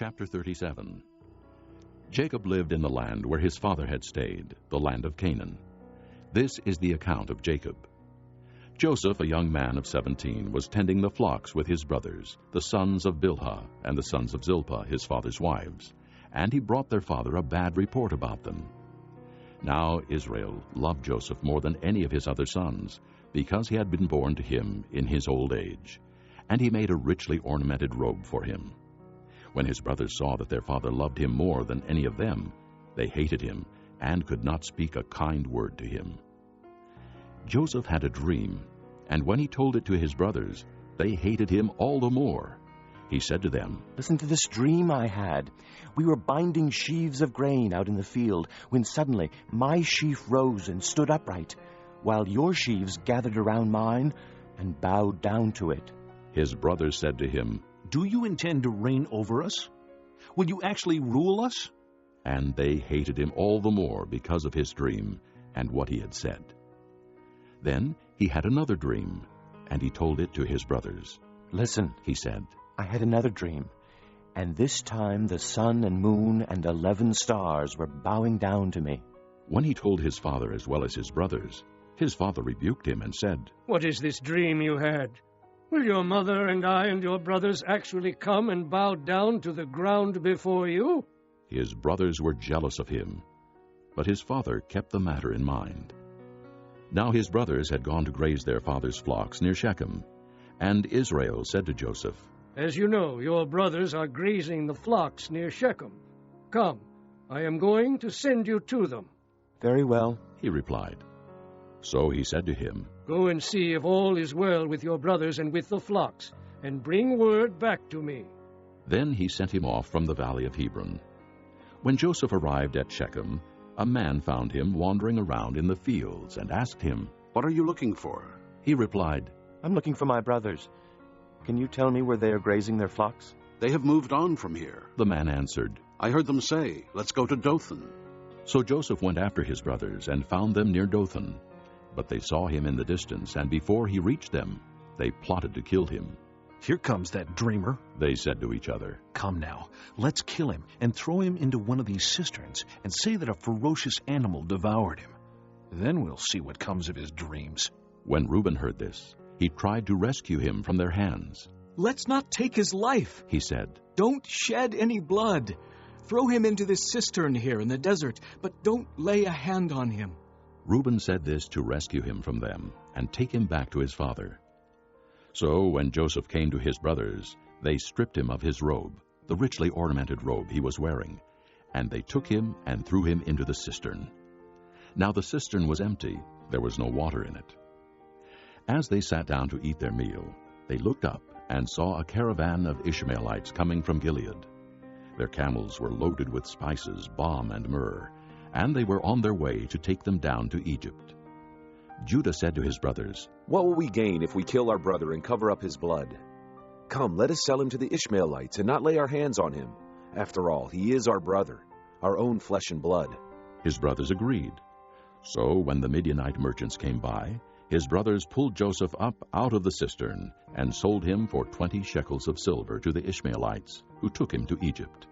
Chapter 37. Jacob lived in the land where his father had stayed, the land of Canaan. This is the account of Jacob. Joseph, a young man of 17, was tending the flocks with his brothers, the sons of Bilhah and the sons of Zilpah, his father's wives, and he brought their father a bad report about them. Now Israel loved Joseph more than any of his other sons, because he had been born to him in his old age, and he made a richly ornamented robe for him. When his brothers saw that their father loved him more than any of them, they hated him and could not speak a kind word to him. Joseph had a dream, and when he told it to his brothers, they hated him all the more. He said to them, "Listen to this dream I had. We were binding sheaves of grain out in the field, when suddenly my sheaf rose and stood upright, while your sheaves gathered around mine and bowed down to it." His brothers said to him, "Do you intend to reign over us? Will you actually rule us?" And they hated him all the more because of his dream and what he had said. Then he had another dream, and he told it to his brothers. "Listen," he said, "I had another dream, and this time the sun and moon and 11 stars were bowing down to me." When he told his father as well as his brothers, his father rebuked him and said, "What is this dream you had? Will your mother and I and your brothers actually come and bow down to the ground before you?" His brothers were jealous of him, but his father kept the matter in mind. Now his brothers had gone to graze their father's flocks near Shechem, and Israel said to Joseph, "As you know, your brothers are grazing the flocks near Shechem. Come, I am going to send you to them." "Very well," he replied. So he said to him, "Go and see if all is well with your brothers and with the flocks, and bring word back to me." Then he sent him off from the valley of Hebron. When Joseph arrived at Shechem, a man found him wandering around in the fields and asked him, "What are you looking for?" He replied, "I'm looking for my brothers. Can you tell me where they are grazing their flocks?" "They have moved on from here." The man answered, "I heard them say, 'Let's go to Dothan.'" So Joseph went after his brothers and found them near Dothan. But they saw him in the distance, and before he reached them, they plotted to kill him. "Here comes that dreamer," they said to each other. "Come now, let's kill him and throw him into one of these cisterns and say that a ferocious animal devoured him. Then we'll see what comes of his dreams." When Reuben heard this, he tried to rescue him from their hands. "Let's not take his life," he said. "Don't shed any blood. Throw him into this cistern here in the desert, but don't lay a hand on him." Reuben said this to rescue him from them and take him back to his father. So when Joseph came to his brothers, they stripped him of his robe, the richly ornamented robe he was wearing, and they took him and threw him into the cistern. Now the cistern was empty, there was no water in it. As they sat down to eat their meal, they looked up and saw a caravan of Ishmaelites coming from Gilead. Their camels were loaded with spices, balm, and myrrh, and they were on their way to take them down to Egypt. Judah said to his brothers, "What will we gain if we kill our brother and cover up his blood? Come, let us sell him to the Ishmaelites and not lay our hands on him. After all, he is our brother, our own flesh and blood." His brothers agreed. So when the Midianite merchants came by, his brothers pulled Joseph up out of the cistern and sold him for 20 shekels of silver to the Ishmaelites, who took him to Egypt.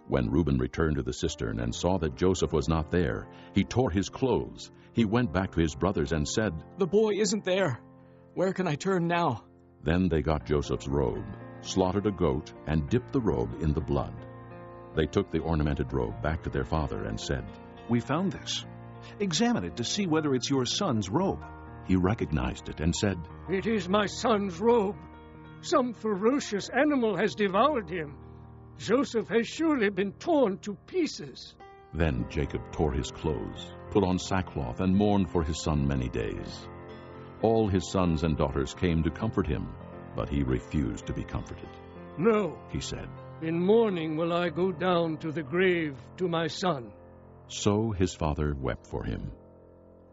When Reuben returned to the cistern and saw that Joseph was not there, he tore his clothes. He went back to his brothers and said, "The boy isn't there. Where can I turn now?" Then they got Joseph's robe, slaughtered a goat, and dipped the robe in the blood. They took the ornamented robe back to their father and said, "We found this. Examine it to see whether it's your son's robe." He recognized it and said, "It is my son's robe. Some ferocious animal has devoured him. Joseph has surely been torn to pieces." Then Jacob tore his clothes, put on sackcloth, and mourned for his son many days. All his sons and daughters came to comfort him, but he refused to be comforted. "No," he said, "in mourning will I go down to the grave to my son." So his father wept for him.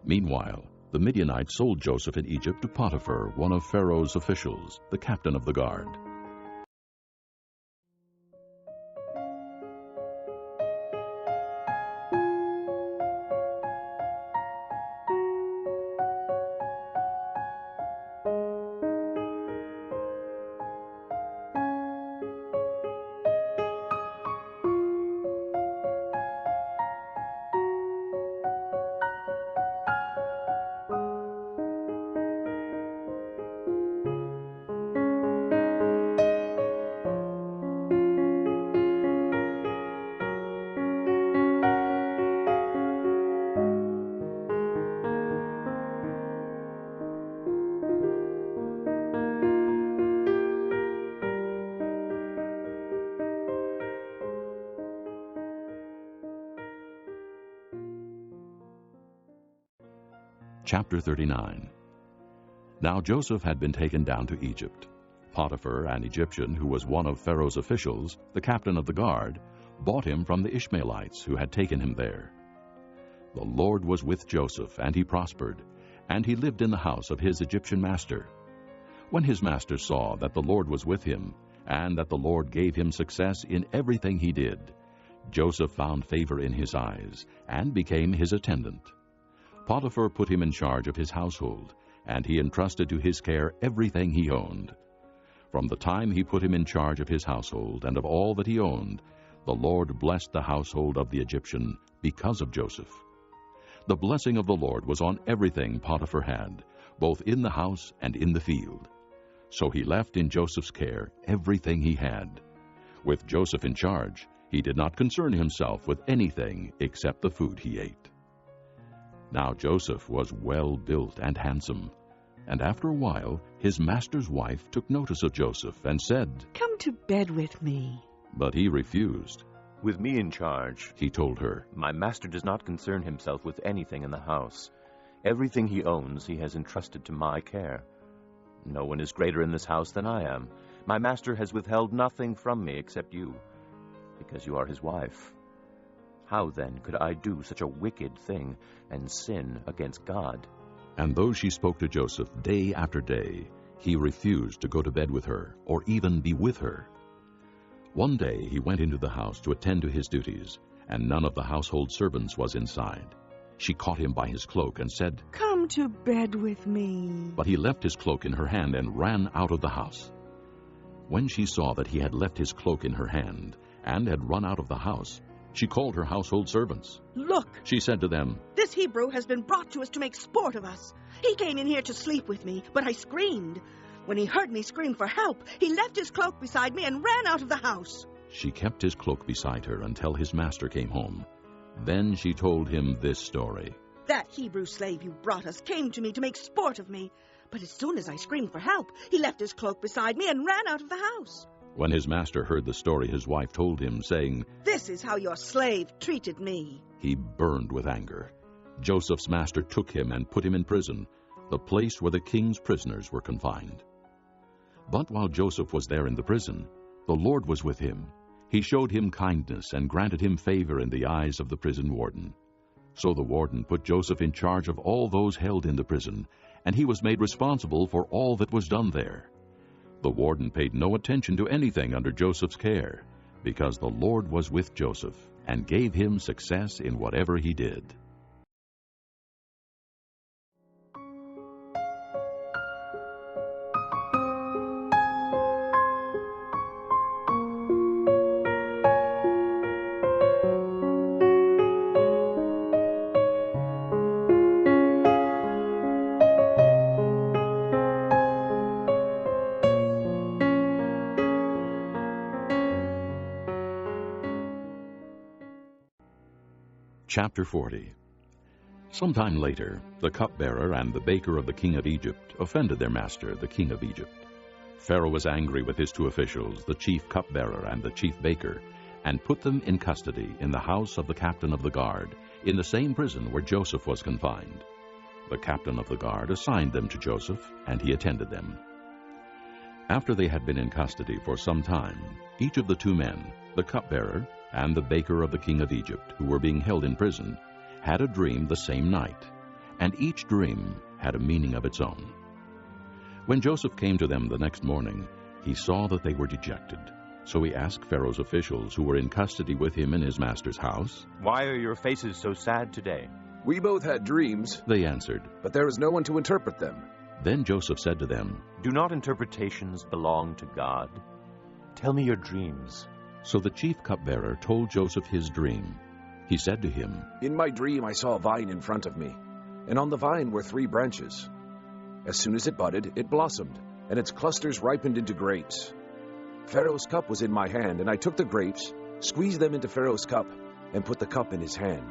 Meanwhile, the Midianites sold Joseph in Egypt to Potiphar, one of Pharaoh's officials, the captain of the guard. Chapter 39. Now Joseph had been taken down to Egypt. Potiphar, an Egyptian who was one of Pharaoh's officials, the captain of the guard, bought him from the Ishmaelites who had taken him there. The Lord was with Joseph, and he prospered, and he lived in the house of his Egyptian master. When his master saw that the Lord was with him, and that the Lord gave him success in everything he did, Joseph found favor in his eyes, and became his attendant. Potiphar put him in charge of his household, and he entrusted to his care everything he owned. From the time he put him in charge of his household and of all that he owned, the Lord blessed the household of the Egyptian because of Joseph. The blessing of the Lord was on everything Potiphar had, both in the house and in the field. So he left in Joseph's care everything he had. With Joseph in charge, he did not concern himself with anything except the food he ate. Now Joseph was well built and handsome, and after a while his master's wife took notice of Joseph and said, "Come to bed with me." But he refused. "With me in charge," he told her, "my master does not concern himself with anything in the house. Everything he owns he has entrusted to my care. No one is greater in this house than I am. My master has withheld nothing from me except you, because you are his wife. How then could I do such a wicked thing and sin against God?" And though she spoke to Joseph day after day, he refused to go to bed with her or even be with her. One day he went into the house to attend to his duties, and none of the household servants was inside. She caught him by his cloak and said, "Come to bed with me." But he left his cloak in her hand and ran out of the house. When she saw that he had left his cloak in her hand and had run out of the house, she called her household servants. "Look," she said to them, "this Hebrew has been brought to us to make sport of us. He came in here to sleep with me, but I screamed. When he heard me scream for help, he left his cloak beside me and ran out of the house." She kept his cloak beside her until his master came home. Then she told him this story. "That Hebrew slave you brought us came to me to make sport of me, but as soon as I screamed for help, he left his cloak beside me and ran out of the house." When his master heard the story his wife told him, saying, "This is how your slave treated me," he burned with anger. Joseph's master took him and put him in prison, the place where the king's prisoners were confined. But while Joseph was there in the prison, the Lord was with him. He showed him kindness and granted him favor in the eyes of the prison warden. So the warden put Joseph in charge of all those held in the prison, and he was made responsible for all that was done there. The warden paid no attention to anything under Joseph's care, because the Lord was with Joseph and gave him success in whatever he did. Chapter 40. Sometime later, the cupbearer and the baker of the king of Egypt offended their master, the king of Egypt. Pharaoh was angry with his two officials, the chief cupbearer and the chief baker, and put them in custody in the house of the captain of the guard, in the same prison where Joseph was confined. The captain of the guard assigned them to Joseph, and he attended them. After they had been in custody for some time, each of the two men, the cupbearer and the baker of the king of Egypt, who were being held in prison, had a dream the same night, and each dream had a meaning of its own. When Joseph came to them the next morning, he saw that they were dejected. So he asked Pharaoh's officials who were in custody with him in his master's house, "Why are your faces so sad today?" "We both had dreams," they answered. "but there is no one to interpret them." Then Joseph said to them, "Do not interpretations belong to God? Tell me your dreams." So the chief cupbearer told Joseph his dream. He said to him, "In my dream I saw a vine in front of me, and on the vine were 3 branches. As soon as it budded, it blossomed, and its clusters ripened into grapes. Pharaoh's cup was in my hand, and I took the grapes, squeezed them into Pharaoh's cup, and put the cup in his hand."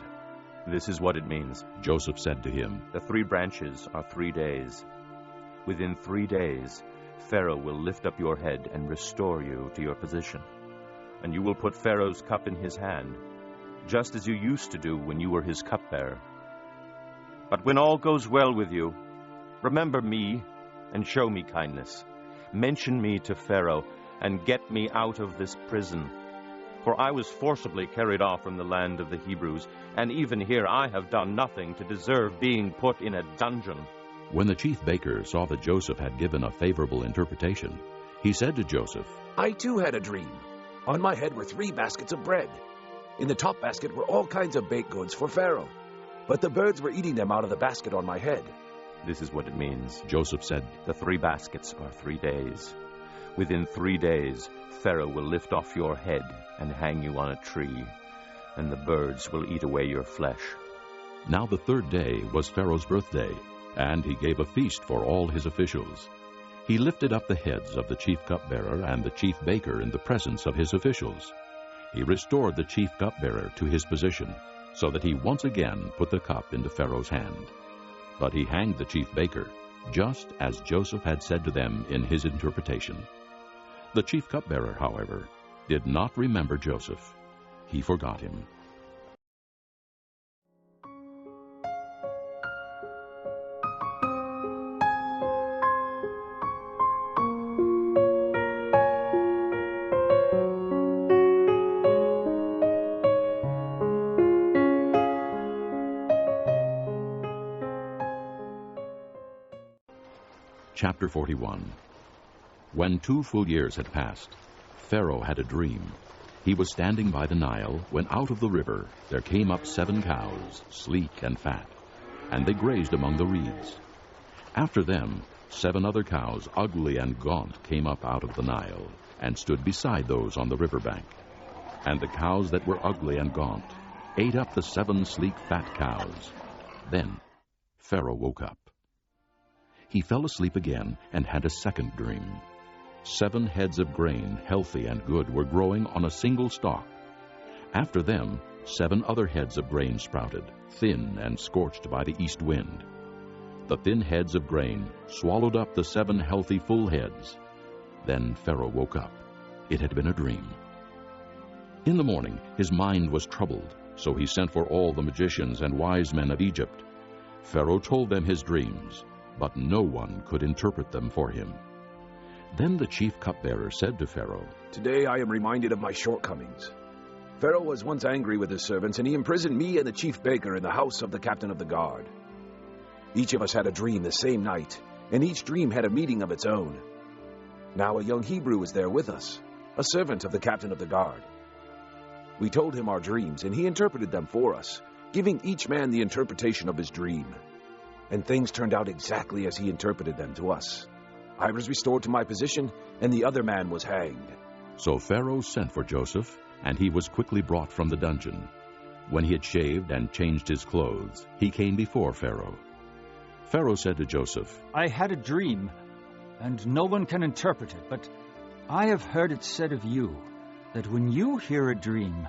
"This is what it means," Joseph said to him. "The 3 branches are 3 days. Within 3 days, Pharaoh will lift up your head and restore you to your position. And you will put Pharaoh's cup in his hand, just as you used to do when you were his cupbearer. But when all goes well with you, remember me and show me kindness. Mention me to Pharaoh and get me out of this prison. For I was forcibly carried off from the land of the Hebrews, and even here I have done nothing to deserve being put in a dungeon." When the chief baker saw that Joseph had given a favorable interpretation, he said to Joseph, "I too had a dream. On my head were 3 baskets of bread. In the top basket were all kinds of baked goods for Pharaoh, but the birds were eating them out of the basket on my head." "This is what it means," Joseph said. "The 3 baskets are 3 days. Within 3 days, Pharaoh will lift off your head and hang you on a tree, and the birds will eat away your flesh." Now the 3rd day was Pharaoh's birthday, and he gave a feast for all his officials. He lifted up the heads of the chief cupbearer and the chief baker in the presence of his officials. He restored the chief cupbearer to his position, so that he once again put the cup into Pharaoh's hand. But he hanged the chief baker, just as Joseph had said to them in his interpretation. The chief cupbearer, however, did not remember Joseph. He forgot him. Chapter 41. When 2 full years had passed, Pharaoh had a dream. He was standing by the Nile when out of the river there came up 7 cows, sleek and fat, and they grazed among the reeds. After them 7 other cows, ugly and gaunt, came up out of the Nile and stood beside those on the river bank. And the cows that were ugly and gaunt ate up the 7 sleek fat cows. Then Pharaoh woke up. He fell asleep again and had a second dream. 7 heads of grain, healthy and good, were growing on a single stalk. After them 7 other heads of grain sprouted, thin and scorched by the east wind. The thin heads of grain swallowed up the 7 healthy full heads. Then Pharaoh woke up. It had been a dream. In the morning his mind was troubled, so he sent for all the magicians and wise men of Egypt. Pharaoh told them his dreams, but no one could interpret them for him. Then the chief cupbearer said to Pharaoh, "Today I am reminded of my shortcomings. Pharaoh was once angry with his servants, and he imprisoned me and the chief baker in the house of the captain of the guard. Each of us had a dream the same night, and each dream had a meaning of its own. Now a young Hebrew was there with us, a servant of the captain of the guard. We told him our dreams, and he interpreted them for us, giving each man the interpretation of his dream. And things turned out exactly as he interpreted them to us. I was restored to my position, and the other man was hanged." So Pharaoh sent for Joseph, and he was quickly brought from the dungeon. When he had shaved and changed his clothes, he came before Pharaoh. Pharaoh said to Joseph, "I had a dream, and no one can interpret it, but I have heard it said of you that when you hear a dream,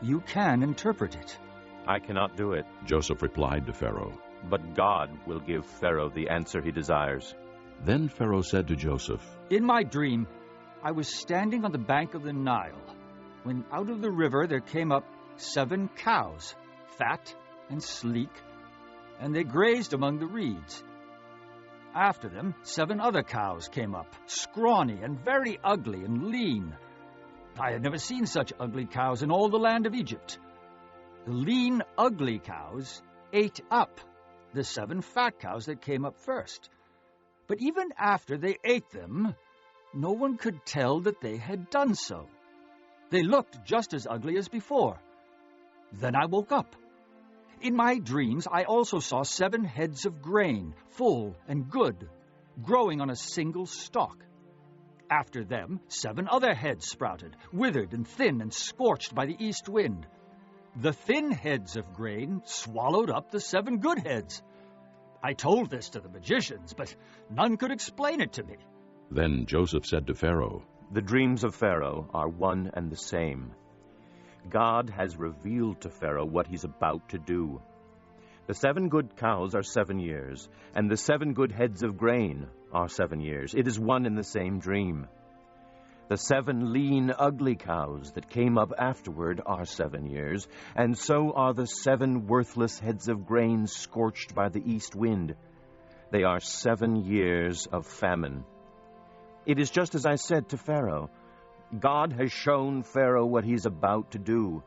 you can interpret it." "I cannot do it," Joseph replied to Pharaoh. "But God will give Pharaoh the answer he desires." Then Pharaoh said to Joseph, "In my dream, I was standing on the bank of the Nile, when out of the river there came up 7 cows, fat and sleek, and they grazed among the reeds. After them 7 other cows came up, scrawny and very ugly and lean. I had never seen such ugly cows in all the land of Egypt. The lean, ugly cows ate up the 7 fat cows that came up first. But even after they ate them, no one could tell that they had done so. They looked just as ugly as before. Then I woke up. In my dreams, I also saw 7 heads of grain, full and good, growing on a single stalk. After them, 7 other heads sprouted, withered and thin and scorched by the east wind. The thin heads of grain swallowed up the 7 good heads. I told this to the magicians, but none could explain it to me." Then Joseph said to Pharaoh, "The dreams of Pharaoh are one and the same. God has revealed to Pharaoh what he's about to do. The 7 good cows are 7 years, and the 7 good heads of grain are 7 years. It is one and the same dream. The 7 lean, ugly cows that came up afterward are 7 years, and so are the 7 worthless heads of grain scorched by the east wind. They are 7 years of famine. It is just as I said to Pharaoh. God has shown Pharaoh what he's about to do.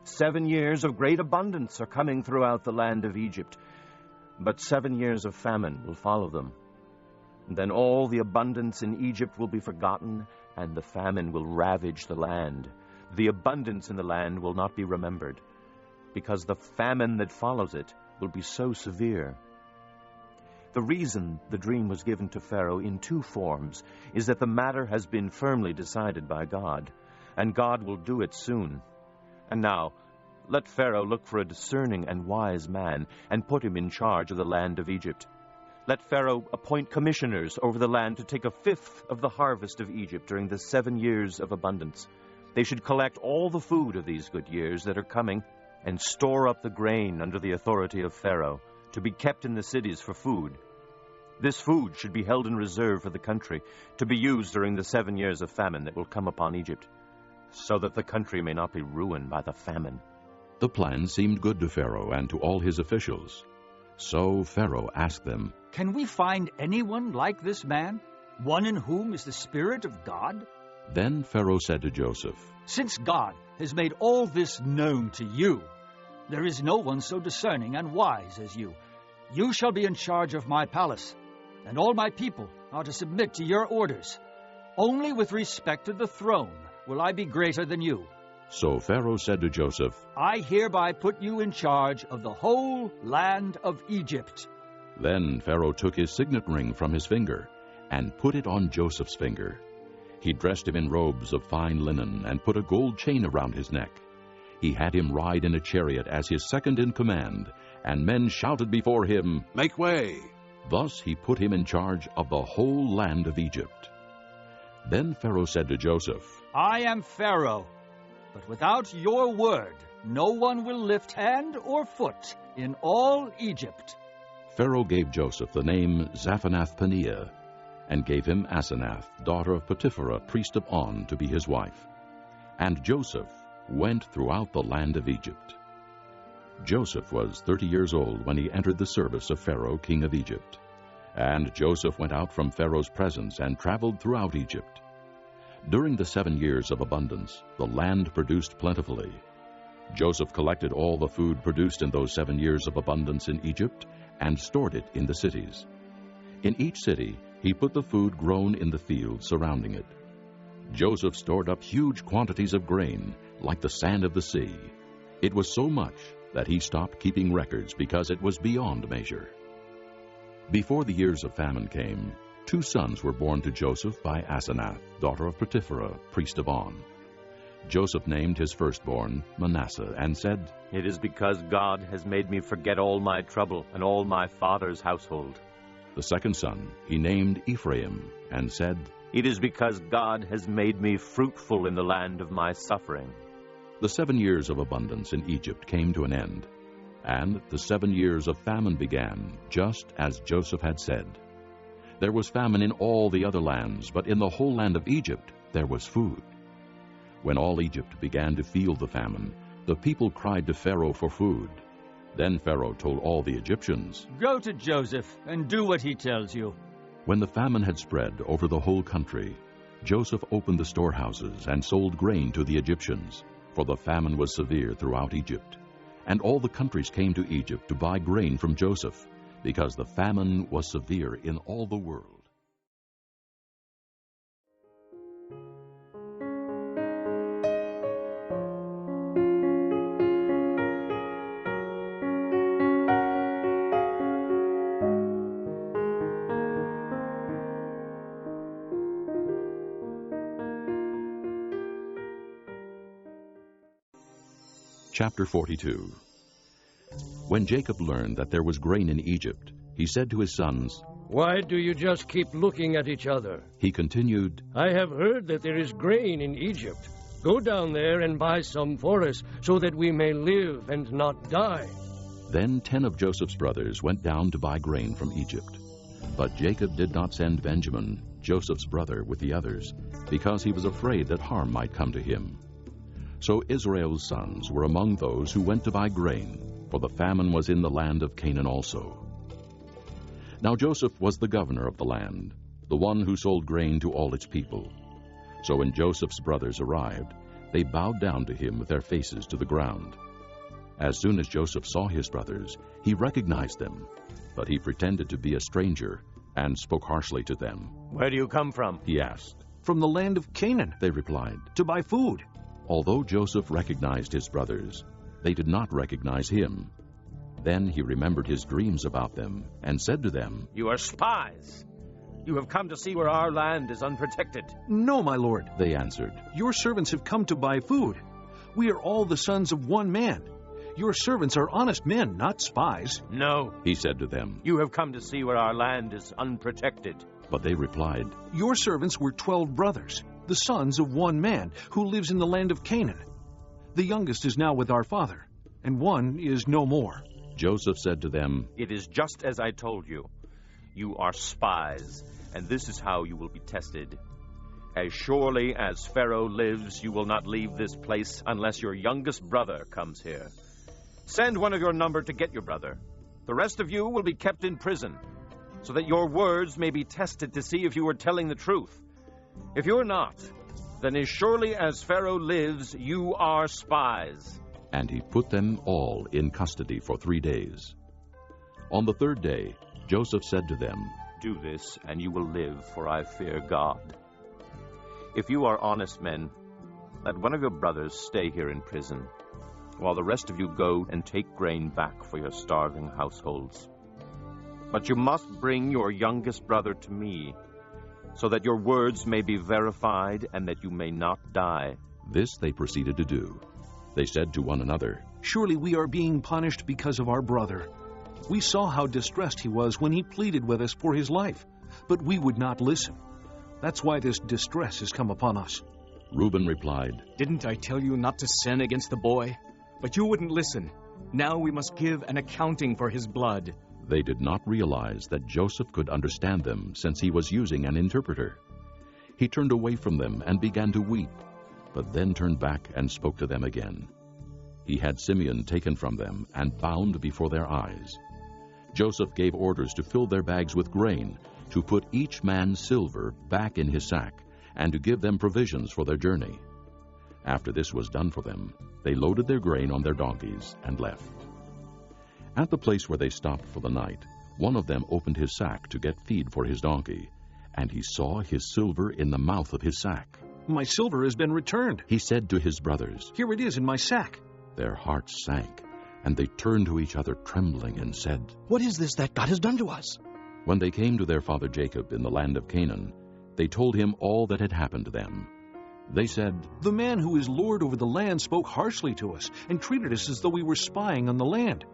7 years of great abundance are coming throughout the land of Egypt, but 7 years of famine will follow them. Then all the abundance in Egypt will be forgotten, and the famine will ravage the land. The abundance in the land will not be remembered, because the famine that follows it will be so severe. The reason the dream was given to Pharaoh in 2 forms is that the matter has been firmly decided by God, and God will do it soon. And now, let Pharaoh look for a discerning and wise man, and put him in charge of the land of Egypt. Let Pharaoh appoint commissioners over the land to take 1/5 of the harvest of Egypt during the 7 years of abundance. They should collect all the food of these good years that are coming, and store up the grain under the authority of Pharaoh, to be kept in the cities for food. This food should be held in reserve for the country, to be used during the 7 years of famine that will come upon Egypt, so that the country may not be ruined by the famine. The plan seemed good to Pharaoh and to all his officials. So Pharaoh asked them, "Can we find anyone like this man, one in whom is the Spirit of God?" Then Pharaoh said to Joseph, "Since God has made all this known to you, there is no one so discerning and wise as you. You shall be in charge of my palace, and all my people are to submit to your orders. Only with respect to the throne will I be greater than you." So Pharaoh said to Joseph, "I hereby put you in charge of the whole land of Egypt." Then Pharaoh took his signet ring from his finger and put it on Joseph's finger. He dressed him in robes of fine linen and put a gold chain around his neck. He had him ride in a chariot as his second in command, and men shouted before him, "Make way!" Thus he put him in charge of the whole land of Egypt. Then Pharaoh said to Joseph, "I am Pharaoh, but without your word no one will lift hand or foot in all Egypt." Pharaoh gave Joseph the name Zaphanath-Paneah, and gave him Asenath, daughter of Potiphar, priest of On, to be his wife. And Joseph went throughout the land of Egypt. Joseph was 30 years old when he entered the service of Pharaoh, king of Egypt. And Joseph went out from Pharaoh's presence and traveled throughout Egypt. During the 7 years of abundance, the land produced plentifully. Joseph collected all the food produced in those 7 years of abundance in Egypt and stored it in the cities. In each city, he put the food grown in the fields surrounding it. Joseph stored up huge quantities of grain, like the sand of the sea. It was so much that he stopped keeping records because it was beyond measure. Before the years of famine came, 2 sons were born to Joseph by Asenath, daughter of Potiphar, priest of On. Joseph named his firstborn Manasseh and said, "It is because God has made me forget all my trouble and all my father's household." The second son he named Ephraim and said, "It is because God has made me fruitful in the land of my suffering." The 7 years of abundance in Egypt came to an end, and the 7 years of famine began, just as Joseph had said. There was famine in all the other lands, but in the whole land of Egypt there was food. When all Egypt began to feel the famine, the people cried to Pharaoh for food. Then Pharaoh told all the Egyptians, "Go to Joseph and do what he tells you." When the famine had spread over the whole country, Joseph opened the storehouses and sold grain to the Egyptians, for the famine was severe throughout Egypt. And all the countries came to Egypt to buy grain from Joseph, because the famine was severe in all the world. Chapter 42. When Jacob learned that there was grain in Egypt, he said to his sons, "Why do you just keep looking at each other?" He continued, "I have heard that there is grain in Egypt. Go down there and buy some for us, so that we may live and not die." Then 10 of Joseph's brothers went down to buy grain from Egypt. But Jacob did not send Benjamin, Joseph's brother with the others, because he was afraid that harm might come to him. So Israel's sons were among those who went to buy grain, for the famine was in the land of Canaan also. Now Joseph was the governor of the land, the one who sold grain to all its people. So when Joseph's brothers arrived, they bowed down to him with their faces to the ground. As soon as Joseph saw his brothers, he recognized them, but he pretended to be a stranger and spoke harshly to them. "Where do you come from?" he asked. "From the land of Canaan," they replied. "to buy food." Although Joseph recognized his brothers, they did not recognize him. Then he remembered his dreams about them and said to them, "You are spies. You have come to see where our land is unprotected." "No, my lord," they answered. "Your servants have come to buy food. We are all the sons of one man. Your servants are honest men, not spies." "No," he said to them. "You have come to see where our land is unprotected." But they replied, "Your servants were 12 brothers, the sons of one man, who lives in the land of Canaan. The youngest is now with our father, and one is no more." Joseph said to them, "It is just as I told you. You are spies, and this is how you will be tested. As surely as Pharaoh lives, you will not leave this place unless your youngest brother comes here. Send one of your number to get your brother. The rest of you will be kept in prison, so that your words may be tested to see if you are telling the truth. If you are not, then as surely as Pharaoh lives, you are spies." And he put them all in custody for 3 days. On the 3rd day, Joseph said to them, "Do this, and you will live, for I fear God. If you are honest men, let one of your brothers stay here in prison, while the rest of you go and take grain back for your starving households. But you must bring your youngest brother to me, so that your words may be verified and that you may not die." This they proceeded to do. They said to one another, "Surely we are being punished because of our brother. We saw how distressed he was when he pleaded with us for his life, but we would not listen. That's why this distress has come upon us." Reuben replied, "Didn't I tell you not to sin against the boy? But you wouldn't listen. Now we must give an accounting for his blood." They did not realize that Joseph could understand them, since he was using an interpreter. He turned away from them and began to weep, but then turned back and spoke to them again. He had Simeon taken from them and bound before their eyes. Joseph gave orders to fill their bags with grain, to put each man's silver back in his sack, and to give them provisions for their journey. After this was done for them, they loaded their grain on their donkeys and left. At the place where they stopped for the night, one of them opened his sack to get feed for his donkey, and he saw his silver in the mouth of his sack. "My silver has been returned," he said to his brothers. "Here it is in my sack." Their hearts sank, and they turned to each other trembling and said, "What is this that God has done to us?" When they came to their father Jacob in the land of Canaan, they told him all that had happened to them. They said, "The man who is lord over the land spoke harshly to us and treated us as though we were spying on the land.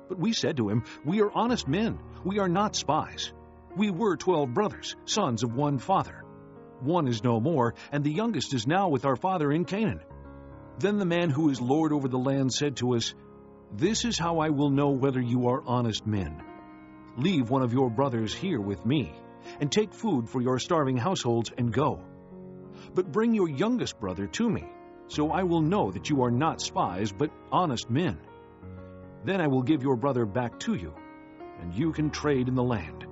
But we said to him, 'We are honest men. We are not spies. We were 12 brothers, sons of one father. One is no more, and the youngest is now with our father in Canaan.' Then the man who is lord over the land said to us, 'This is how I will know whether you are honest men. Leave one of your brothers here with me, and take food for your starving households and go. But bring your youngest brother to me, so I will know that you are not spies, but honest men. Then I will give your brother back to you, and you can trade in the land.'"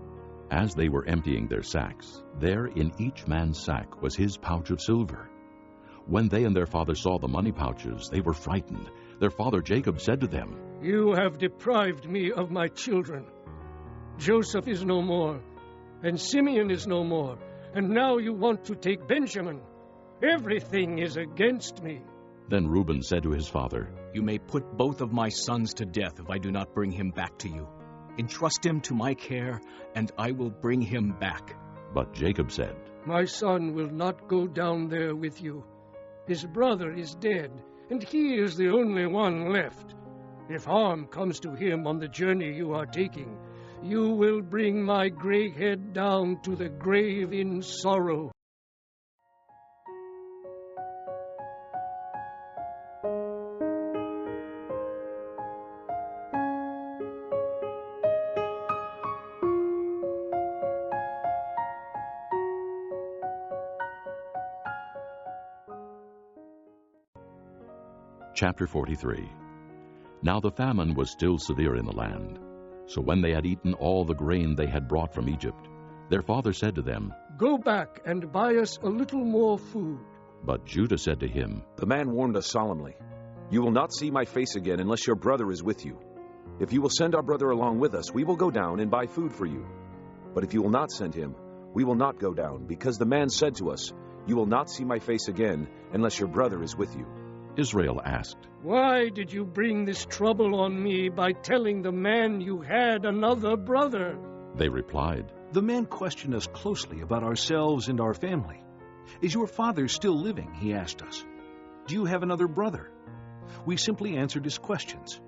As they were emptying their sacks, there in each man's sack was his pouch of silver. When they and their father saw the money pouches, they were frightened. Their father Jacob said to them, "You have deprived me of my children. Joseph is no more, and Simeon is no more, and now you want to take Benjamin. Everything is against me." Then Reuben said to his father, "You may put both of my sons to death if I do not bring him back to you. Entrust him to my care, and I will bring him back." But Jacob said, "My son will not go down there with you. His brother is dead, and he is the only one left. If harm comes to him on the journey you are taking, you will bring my gray head down to the grave in sorrow." Chapter 43. Now the famine was still severe in the land. So when they had eaten all the grain they had brought from Egypt, their father said to them, Go back and buy us a little more food. But Judah said to him, The man warned us solemnly, You will not see my face again unless your brother is with you. If you will send our brother along with us, we will go down and buy food for you. But if you will not send him, we will not go down, because the man said to us, You will not see my face again unless your brother is with you. Israel asked, Why did you bring this trouble on me by telling the man you had another brother? They replied, The man questioned us closely about ourselves and our family. Is your father still living? He asked us. Do you have another brother? We simply answered his questions.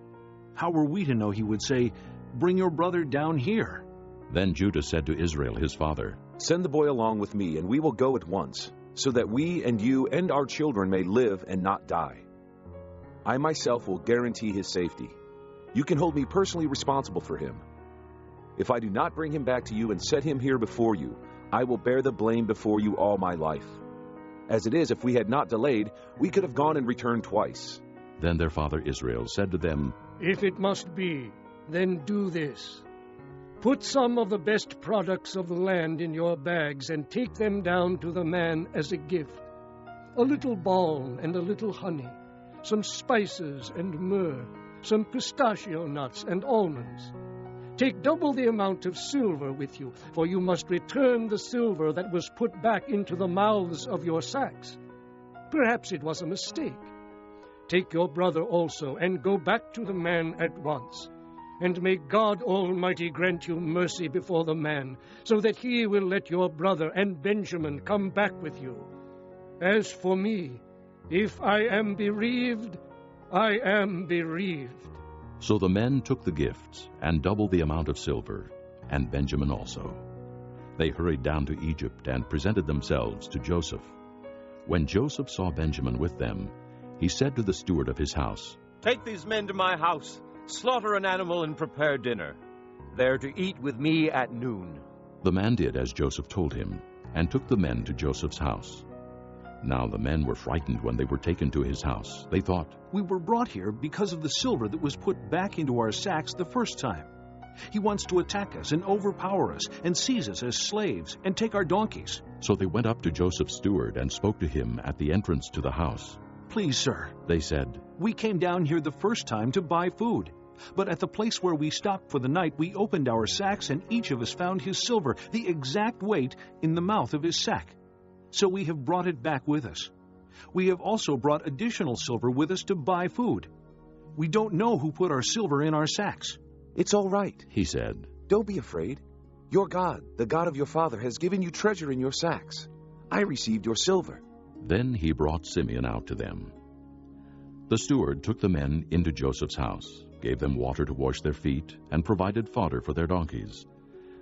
How were we to know he would say, Bring your brother down here? Then Judah said to Israel his father, Send the boy along with me, and we will go at once, so that we and you and our children may live and not die. I myself will guarantee his safety. You can hold me personally responsible for him. If I do not bring him back to you and set him here before you, I will bear the blame before you all my life. As it is, if we had not delayed, we could have gone and returned twice. Then their father Israel said to them, If it must be, then do this. Put some of the best products of the land in your bags and take them down to the man as a gift. A little balm and a little honey, some spices and myrrh, some pistachio nuts and almonds. Take double the amount of silver with you, for you must return the silver that was put back into the mouths of your sacks. Perhaps it was a mistake. Take your brother also, and go back to the man at once. And may God Almighty grant you mercy before the man, so that he will let your brother and Benjamin come back with you. As for me, if I am bereaved, I am bereaved. So the men took the gifts and doubled the amount of silver, and Benjamin also. They hurried down to Egypt and presented themselves to Joseph. When Joseph saw Benjamin with them, he said to the steward of his house, Take these men to my house, slaughter an animal and prepare dinner. They are to eat with me at noon. The man did as Joseph told him, and took the men to Joseph's house. Now the men were frightened when they were taken to his house. They thought, We were brought here because of the silver that was put back into our sacks the first time. He wants to attack us and overpower us and seize us as slaves and take our donkeys. So they went up to Joseph's steward and spoke to him at the entrance to the house. Please, sir, they said, we came down here the first time to buy food. But at the place where we stopped for the night, we opened our sacks, and each of us found his silver, the exact weight, in the mouth of his sack. So we have brought it back with us. We have also brought additional silver with us to buy food. We don't know who put our silver in our sacks. It's all right, he said. Don't be afraid. Your God, the God of your father, has given you treasure in your sacks. I received your silver. Then he brought Simeon out to them. The steward took the men into Joseph's house, gave them water to wash their feet, and provided fodder for their donkeys.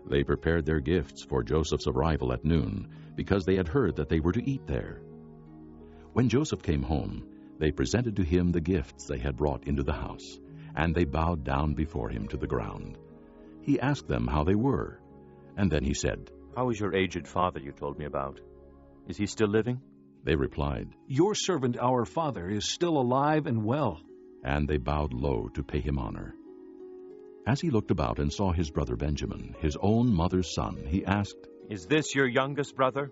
They prepared their gifts for Joseph's arrival at noon, because they had heard that they were to eat there. When Joseph came home, they presented to him the gifts they had brought into the house, and they bowed down before him to the ground. He asked them how they were, and then he said, How is your aged father you told me about? Is he still living? They replied, Your servant, our father, is still alive and well. And they bowed low to pay him honor. As he looked about and saw his brother Benjamin, his own mother's son, he asked, Is this your youngest brother,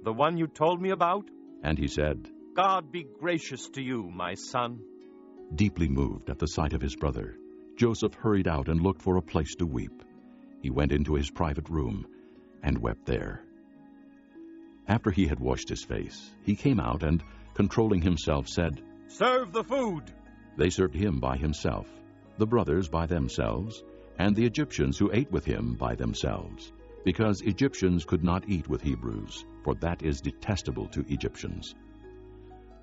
the one you told me about? And he said, God be gracious to you, my son. Deeply moved at the sight of his brother, Joseph hurried out and looked for a place to weep. He went into his private room and wept there. After he had washed his face, he came out and, controlling himself, said, Serve the food. They served him by himself, the brothers by themselves, and the Egyptians who ate with him by themselves, because Egyptians could not eat with Hebrews, for that is detestable to Egyptians.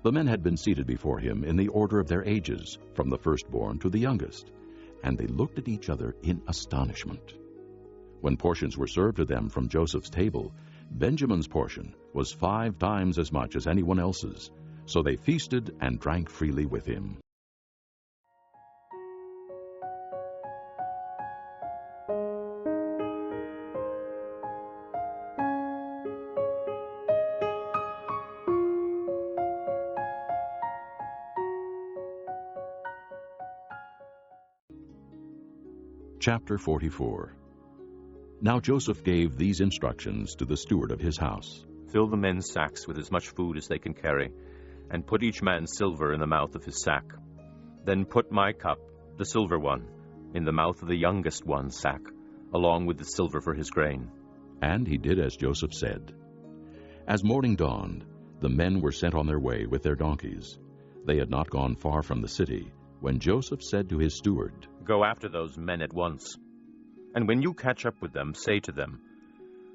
The men had been seated before him in the order of their ages, from the firstborn to the youngest, and they looked at each other in astonishment. When portions were served to them from Joseph's table, Benjamin's portion was 5 times as much as anyone else's, so they feasted and drank freely with him. Chapter 44. Now Joseph gave these instructions to the steward of his house. Fill the men's sacks with as much food as they can carry, and put each man's silver in the mouth of his sack. Then put my cup, the silver one, in the mouth of the youngest one's sack, along with the silver for his grain. And he did as Joseph said. As morning dawned, the men were sent on their way with their donkeys. They had not gone far from the city, when Joseph said to his steward, Go after those men at once, and when you catch up with them, say to them,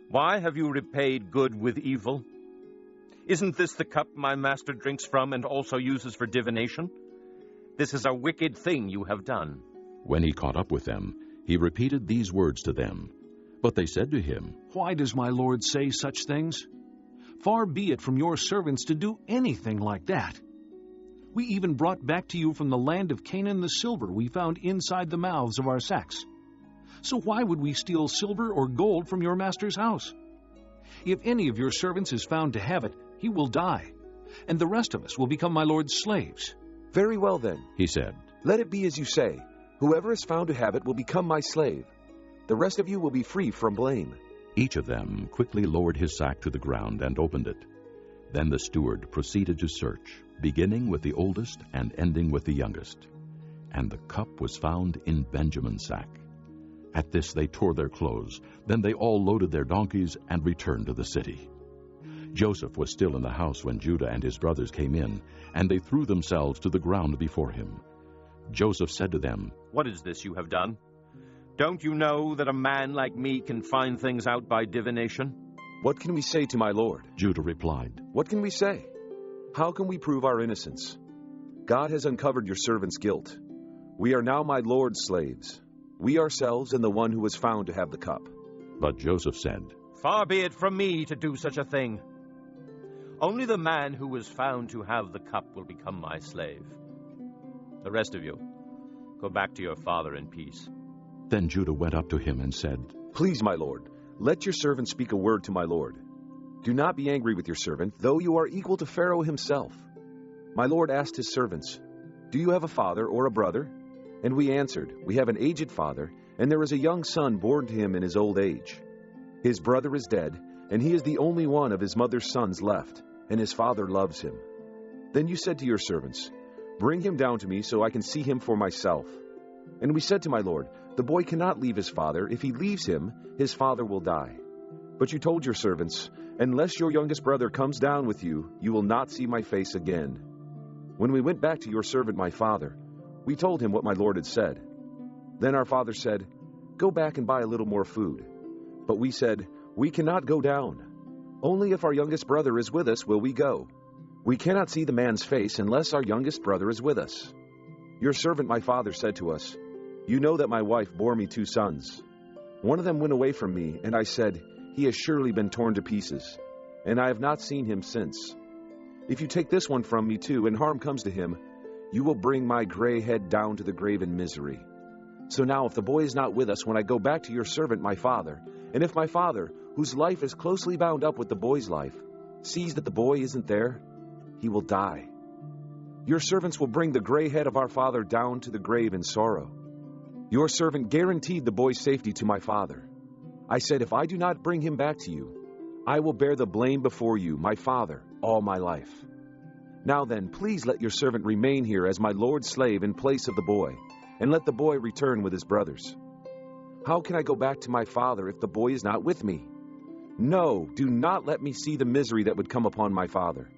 Why have you repaid good with evil? Isn't this the cup my master drinks from and also uses for divination? This is a wicked thing you have done. When he caught up with them, he repeated these words to them. But they said to him, Why does my lord say such things? Far be it from your servants to do anything like that. We even brought back to you from the land of Canaan the silver we found inside the mouths of our sacks. So why would we steal silver or gold from your master's house? If any of your servants is found to have it, he will die, and the rest of us will become my lord's slaves. Very well then, he said. Let it be as you say. Whoever is found to have it will become my slave. The rest of you will be free from blame. Each of them quickly lowered his sack to the ground and opened it. Then the steward proceeded to search, beginning with the oldest and ending with the youngest. And the cup was found in Benjamin's sack. At this they tore their clothes. Then they all loaded their donkeys and returned to the city. Joseph was still in the house when Judah and his brothers came in, and they threw themselves to the ground before him. Joseph said to them, What is this you have done? Don't you know that a man like me can find things out by divination? What can we say to my lord? Judah replied. What can we say? How can we prove our innocence? God has uncovered your servant's guilt. We are now my lord's slaves, we ourselves and the one who was found to have the cup. But Joseph said, Far be it from me to do such a thing. Only the man who was found to have the cup will become my slave. The rest of you, go back to your father in peace. Then Judah went up to him and said, Please, my lord, let your servant speak a word to my lord. Do not be angry with your servant, though you are equal to Pharaoh himself. My lord asked his servants, Do you have a father or a brother? And we answered, We have an aged father, and there is a young son born to him in his old age. His brother is dead, and he is the only one of his mother's sons left, and his father loves him. Then you said to your servants, Bring him down to me so I can see him for myself. And we said to my lord, The boy cannot leave his father. If he leaves him, his father will die. But you told your servants, Unless your youngest brother comes down with you, you will not see my face again. When we went back to your servant my father, we told him what my lord had said. Then our father said, Go back and buy a little more food. But we said, We cannot go down. Only if our youngest brother is with us will we go. We cannot see the man's face unless our youngest brother is with us. Your servant my father said to us, You know that my wife bore me 2 sons. One of them went away from me, and I said, He has surely been torn to pieces, and I have not seen him since. If you take this one from me too, and harm comes to him, you will bring my gray head down to the grave in misery. So now if the boy is not with us when I go back to your servant my father, and if my father, whose life is closely bound up with the boy's life, sees that the boy isn't there, he will die. Your servants will bring the gray head of our father down to the grave in sorrow. Your servant guaranteed the boy's safety to my father. I said, If I do not bring him back to you, I will bear the blame before you, my father, all my life. Now then, please let your servant remain here as my lord's slave in place of the boy, and let the boy return with his brothers. How can I go back to my father if the boy is not with me? No, do not let me see the misery that would come upon my father.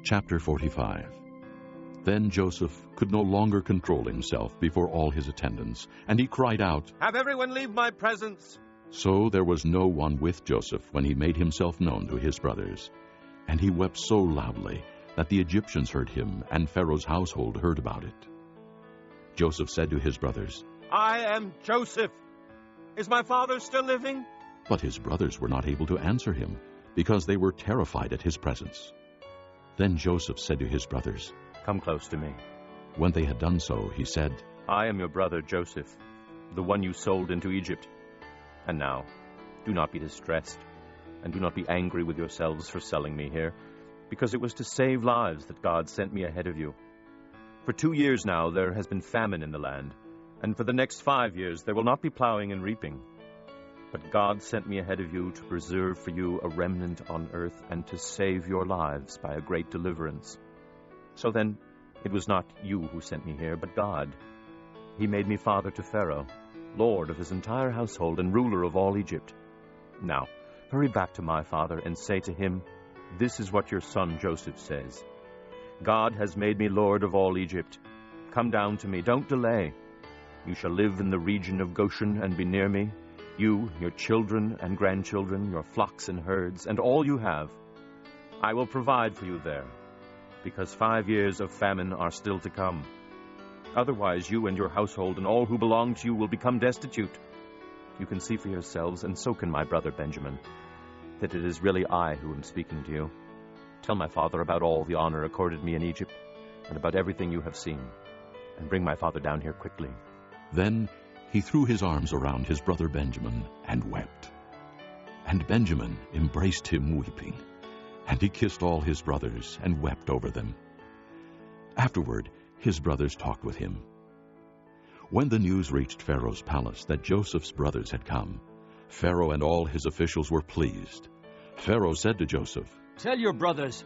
Chapter 45. Then Joseph could no longer control himself before all his attendants, and he cried out, Have everyone leave my presence! So there was no one with Joseph when he made himself known to his brothers. And he wept so loudly that the Egyptians heard him, and Pharaoh's household heard about it. Joseph said to his brothers, I am Joseph. Is my father still living? But his brothers were not able to answer him, because they were terrified at his presence. Then Joseph said to his brothers, "Come close to me." When they had done so, he said, "I am your brother Joseph, the one you sold into Egypt. And now, do not be distressed, and do not be angry with yourselves for selling me here, because it was to save lives that God sent me ahead of you. For 2 years now there has been famine in the land, and for the next 5 years there will not be plowing and reaping. But God sent me ahead of you to preserve for you a remnant on earth and to save your lives by a great deliverance. So then, it was not you who sent me here, but God. He made me father to Pharaoh, lord of his entire household and ruler of all Egypt. Now, hurry back to my father and say to him, 'This is what your son Joseph says. God has made me lord of all Egypt. Come down to me, don't delay. You shall live in the region of Goshen and be near me, you, your children and grandchildren, your flocks and herds, and all you have. I will provide for you there, because 5 years of famine are still to come. Otherwise you and your household and all who belong to you will become destitute. You can see for yourselves, and so can my brother Benjamin, that it is really I who am speaking to you. Tell my father about all the honor accorded me in Egypt, and about everything you have seen, and bring my father down here quickly.' Then he threw his arms around his brother Benjamin and wept. And Benjamin embraced him weeping, and he kissed all his brothers and wept over them. Afterward, his brothers talked with him. When the news reached Pharaoh's palace that Joseph's brothers had come, Pharaoh and all his officials were pleased. Pharaoh said to Joseph, 'Tell your brothers,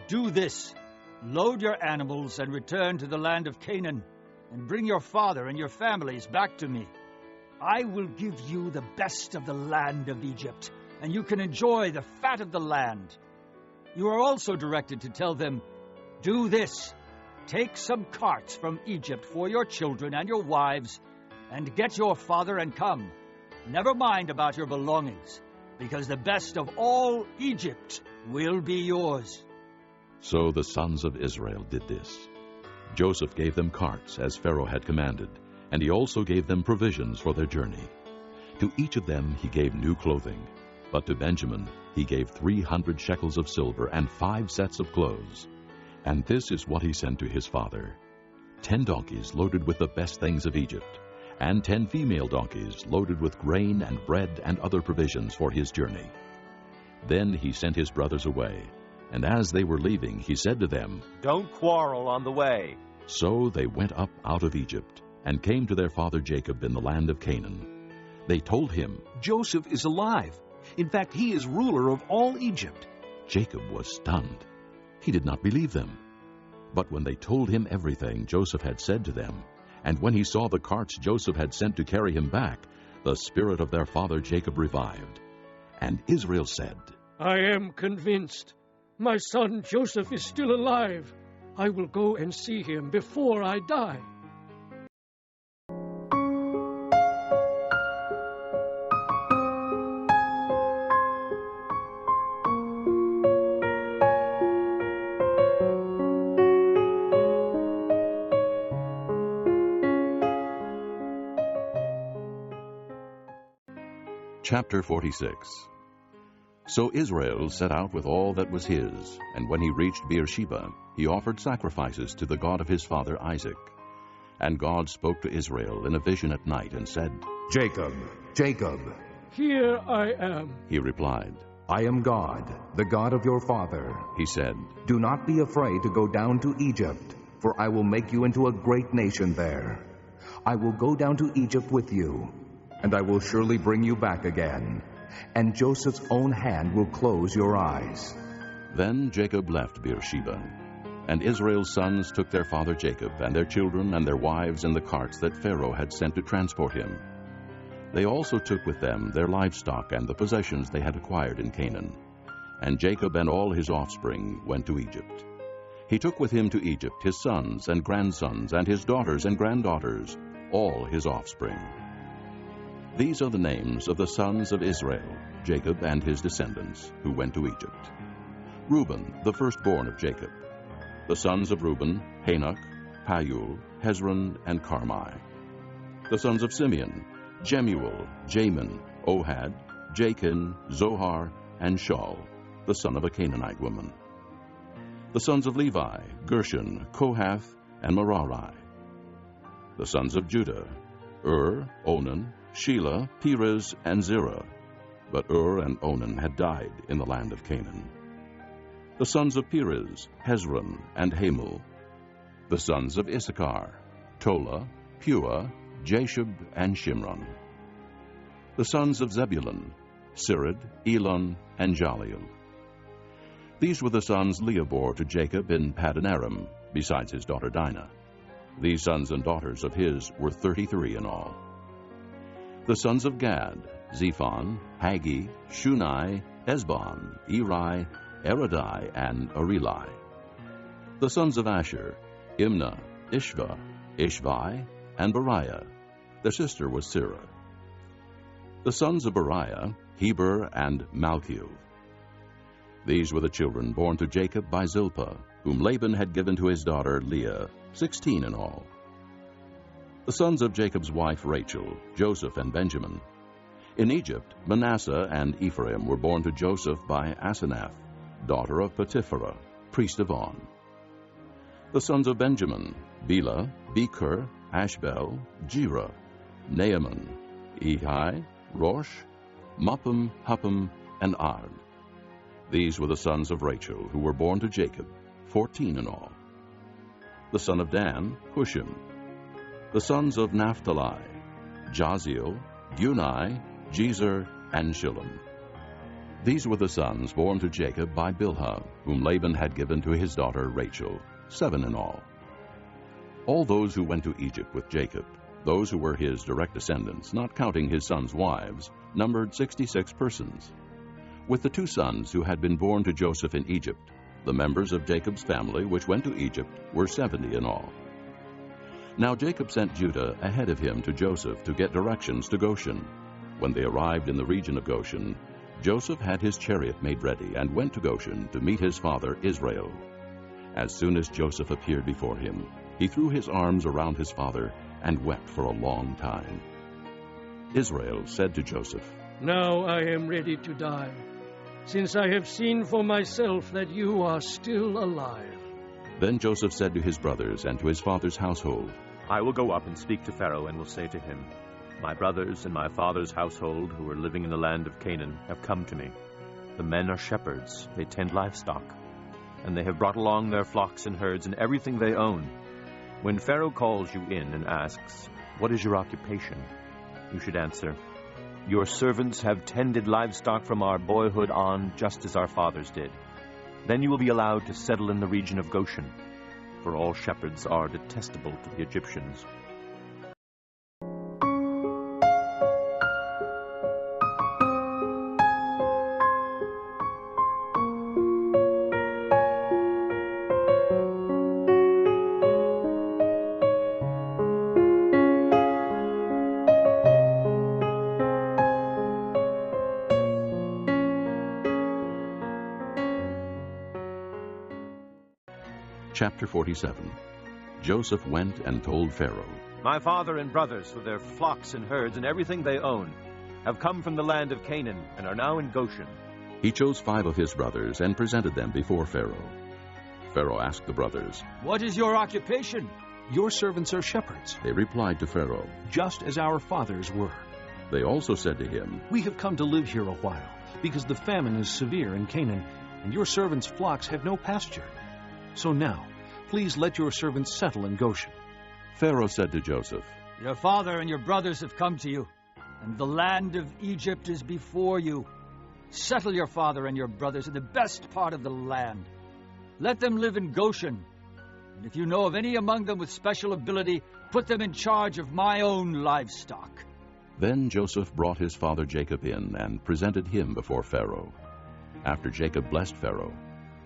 do this. Load your animals and return to the land of Canaan, and bring your father and your families back to me. I will give you the best of the land of Egypt, and you can enjoy the fat of the land.' You are also directed to tell them, 'Do this. Take some carts from Egypt for your children and your wives, and get your father and come. Never mind about your belongings, because the best of all Egypt will be yours.'" So the sons of Israel did this. Joseph gave them carts, as Pharaoh had commanded, and he also gave them provisions for their journey. To each of them he gave new clothing, but to Benjamin he gave 300 shekels of silver and 5 sets of clothes. And this is what he sent to his father: 10 donkeys loaded with the best things of Egypt, and 10 female donkeys loaded with grain and bread and other provisions for his journey. Then he sent his brothers away, and as they were leaving, he said to them, "Don't quarrel on the way." So they went up out of Egypt and came to their father Jacob in the land of Canaan. They told him, "Joseph is alive. In fact, he is ruler of all Egypt." Jacob was stunned. He did not believe them. But when they told him everything Joseph had said to them, and when he saw the carts Joseph had sent to carry him back, the spirit of their father Jacob revived. And Israel said, "I am convinced. My son Joseph is still alive. I will go and see him before I die." Chapter 46. So Israel set out with all that was his, and when he reached Beersheba, he offered sacrifices to the God of his father Isaac. And God spoke to Israel in a vision at night and said, "Jacob, Jacob." "Here I am," he replied. "I am God, the God of your father," he said. "Do not be afraid to go down to Egypt, for I will make you into a great nation there. I will go down to Egypt with you, and I will surely bring you back again, and Joseph's own hand will close your eyes." Then Jacob left Beersheba, and Israel's sons took their father Jacob and their children and their wives in the carts that Pharaoh had sent to transport him. They also took with them their livestock and the possessions they had acquired in Canaan. And Jacob and all his offspring went to Egypt. He took with him to Egypt his sons and grandsons and his daughters and granddaughters, all his offspring. These are the names of the sons of Israel, Jacob and his descendants, who went to Egypt. Reuben, the firstborn of Jacob. The sons of Reuben, Hanok, Payul, Hezron, and Carmi. The sons of Simeon, Jemuel, Jamin, Ohad, Jachin, Zohar, and Shaul, the son of a Canaanite woman. The sons of Levi, Gershon, Kohath, and Merari. The sons of Judah, Onan, Shelah, Perez, and Zerah. But and Onan had died in the land of Canaan. The sons of Perez, Hezron, and Hamul. The sons of Issachar, Tola, Pua, Jashub, and Shimron. The sons of Zebulun, Sirid, Elon, and Jaleel. These were the sons Leah bore to Jacob in Paddan Aram, besides his daughter Dinah. These sons and daughters of his were 33 in all. The sons of Gad, Zephon, Haggi, Shunai, Esbon, Eri, Erodai, and Areli. The sons of Asher, Imnah, Ishva, Ishvi, and Beriah. Their sister was Sirah. The sons of Beriah, Heber, and Malchiel. These were the children born to Jacob by Zilpah, whom Laban had given to his daughter Leah, 16 in all. The sons of Jacob's wife Rachel, Joseph and Benjamin. In Egypt, Manasseh and Ephraim were born to Joseph by Asenath, daughter of Potiphar, priest of On. The sons of Benjamin, Bela, Becher, Ashbel, Jerah, Naaman, Ehi, Rosh, Muppim, Huppim, and Ard. These were the sons of Rachel, who were born to Jacob, 14 in all. The son of Dan, Hushim. The sons of Naphtali, Jaziel, Guni, Jezer, and Shillem. These were the sons born to Jacob by Bilhah, whom Laban had given to his daughter Rachel, 7 in all. All those who went to Egypt with Jacob, those who were his direct descendants, not counting his sons' wives, numbered 66 persons. With the 2 sons who had been born to Joseph in Egypt, the members of Jacob's family which went to Egypt were 70 in all. Now Jacob sent Judah ahead of him to Joseph to get directions to Goshen. When they arrived in the region of Goshen, Joseph had his chariot made ready and went to Goshen to meet his father Israel. As soon as Joseph appeared before him, he threw his arms around his father and wept for a long time. Israel said to Joseph, "Now I am ready to die, since I have seen for myself that you are still alive." Then Joseph said to his brothers and to his father's household, "I will go up and speak to Pharaoh and will say to him, 'My brothers and my father's household who are living in the land of Canaan have come to me. The men are shepherds, they tend livestock, and they have brought along their flocks and herds and everything they own. When Pharaoh calls you in and asks, "What is your occupation?" you should answer, "Your servants have tended livestock from our boyhood on, just as our fathers did." Then you will be allowed to settle in the region of Goshen, for all shepherds are detestable to the Egyptians. Chapter 47. Joseph went and told Pharaoh, "My father and brothers, with their flocks and herds and everything they own, have come from the land of Canaan and are now in Goshen." He chose 5 of his brothers and presented them before Pharaoh. Pharaoh asked the brothers, "What is your occupation?" "Your servants are shepherds," they replied to Pharaoh, "just as our fathers were." They also said to him, "We have come to live here a while, because the famine is severe in Canaan, and your servants' flocks have no pasture. So now, please let your servants settle in Goshen." Pharaoh said to Joseph, "Your father and your brothers have come to you, and the land of Egypt is before you. Settle your father and your brothers in the best part of the land. Let them live in Goshen, and if you know of any among them with special ability, put them in charge of my own livestock." Then Joseph brought his father Jacob in and presented him before Pharaoh. After Jacob blessed Pharaoh,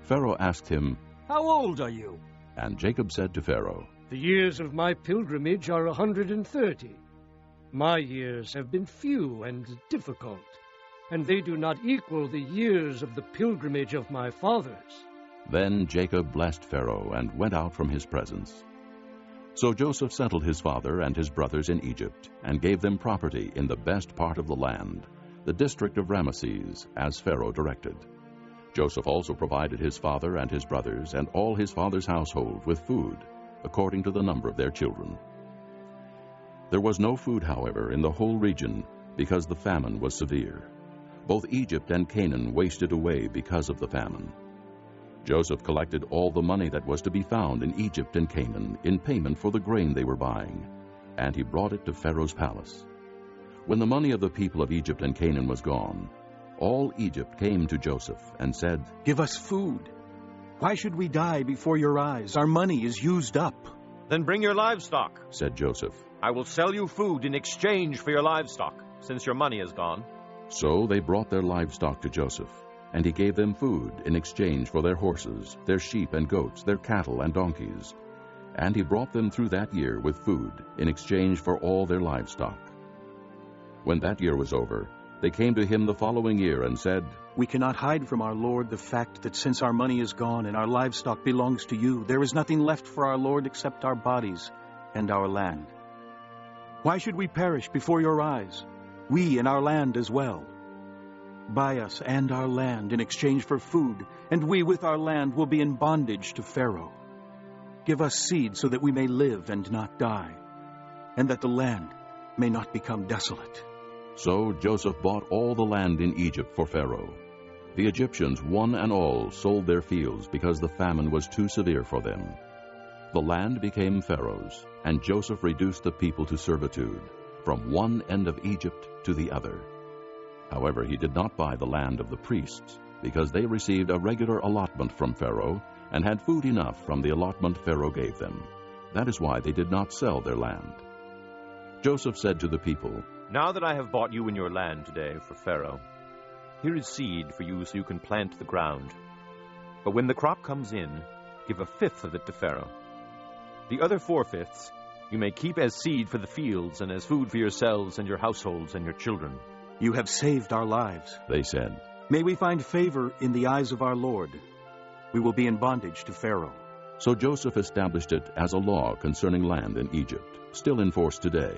Pharaoh asked him, "How old are you?" And Jacob said to Pharaoh, "The years of my pilgrimage are 130. My years have been few and difficult, and they do not equal the years of the pilgrimage of my fathers." Then Jacob blessed Pharaoh and went out from his presence. So Joseph settled his father and his brothers in Egypt, and gave them property in the best part of the land, the district of Ramesses, as Pharaoh directed. Joseph also provided his father and his brothers and all his father's household with food, according to the number of their children. There was no food, however, in the whole region, because the famine was severe. Both Egypt and Canaan wasted away because of the famine. Joseph collected all the money that was to be found in Egypt and Canaan in payment for the grain they were buying, and he brought it to Pharaoh's palace. When the money of the people of Egypt and Canaan was gone, all Egypt came to Joseph and said, "Give us food. Why should we die before your eyes? Our money is used up." "Then bring your livestock," said Joseph. "I will sell you food in exchange for your livestock, since your money is gone." So they brought their livestock to Joseph, and he gave them food in exchange for their horses, their sheep and goats, their cattle and donkeys. And he brought them through that year with food in exchange for all their livestock. When that year was over, they came to him the following year and said, "We cannot hide from our lord the fact that since our money is gone and our livestock belongs to you, there is nothing left for our lord except our bodies and our land. Why should we perish before your eyes, we and our land as well? Buy us and our land in exchange for food, and we with our land will be in bondage to Pharaoh. Give us seed so that we may live and not die, and that the land may not become desolate." So Joseph bought all the land in Egypt for Pharaoh. The Egyptians, one and all, sold their fields because the famine was too severe for them. The land became Pharaoh's, and Joseph reduced the people to servitude, from one end of Egypt to the other. However, he did not buy the land of the priests, because they received a regular allotment from Pharaoh and had food enough from the allotment Pharaoh gave them. That is why they did not sell their land. Joseph said to the people, "Now that I have bought you and your land today for Pharaoh, here is seed for you so you can plant the ground. But when the crop comes in, give 1/5 of it to Pharaoh. The other 4/5 you may keep as seed for the fields and as food for yourselves and your households and your children." "You have saved our lives," they said. "May we find favor in the eyes of our Lord. We will be in bondage to Pharaoh." So Joseph established it as a law concerning land in Egypt, still in force today,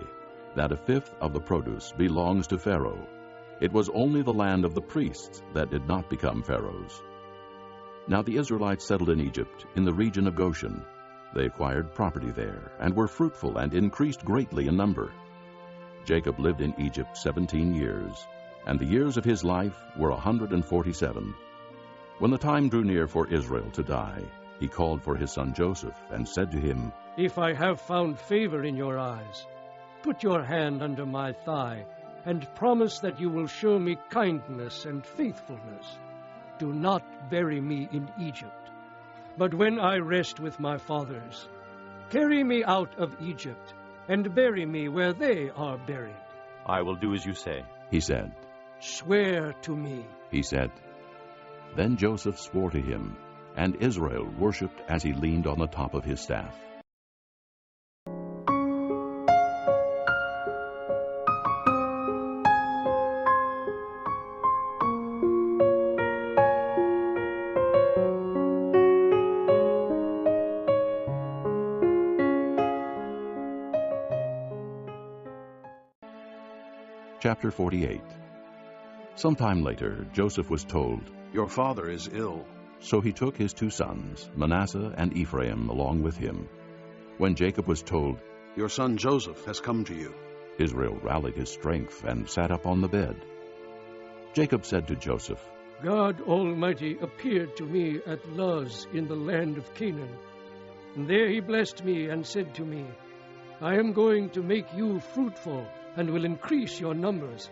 that 1/5 of the produce belongs to Pharaoh. It was only the land of the priests that did not become Pharaoh's. Now the Israelites settled in Egypt, in the region of Goshen. They acquired property there, and were fruitful and increased greatly in number. Jacob lived in Egypt 17 years, and the years of his life were 147. When the time drew near for Israel to die, he called for his son Joseph and said to him, "If I have found favor in your eyes, put your hand under my thigh, and promise that you will show me kindness and faithfulness. Do not bury me in Egypt. But when I rest with my fathers, carry me out of Egypt, and bury me where they are buried." "I will do as you say," he said. "Swear to me," he said. Then Joseph swore to him, and Israel worshipped as he leaned on the top of his staff. Chapter 48. Sometime later, Joseph was told, "Your father is ill." So he took his 2 sons, Manasseh and Ephraim, along with him. When Jacob was told, "Your son Joseph has come to you," Israel rallied his strength and sat up on the bed. Jacob said to Joseph, "God Almighty appeared to me at Luz in the land of Canaan. And there he blessed me and said to me, 'I am going to make you fruitful and will increase your numbers.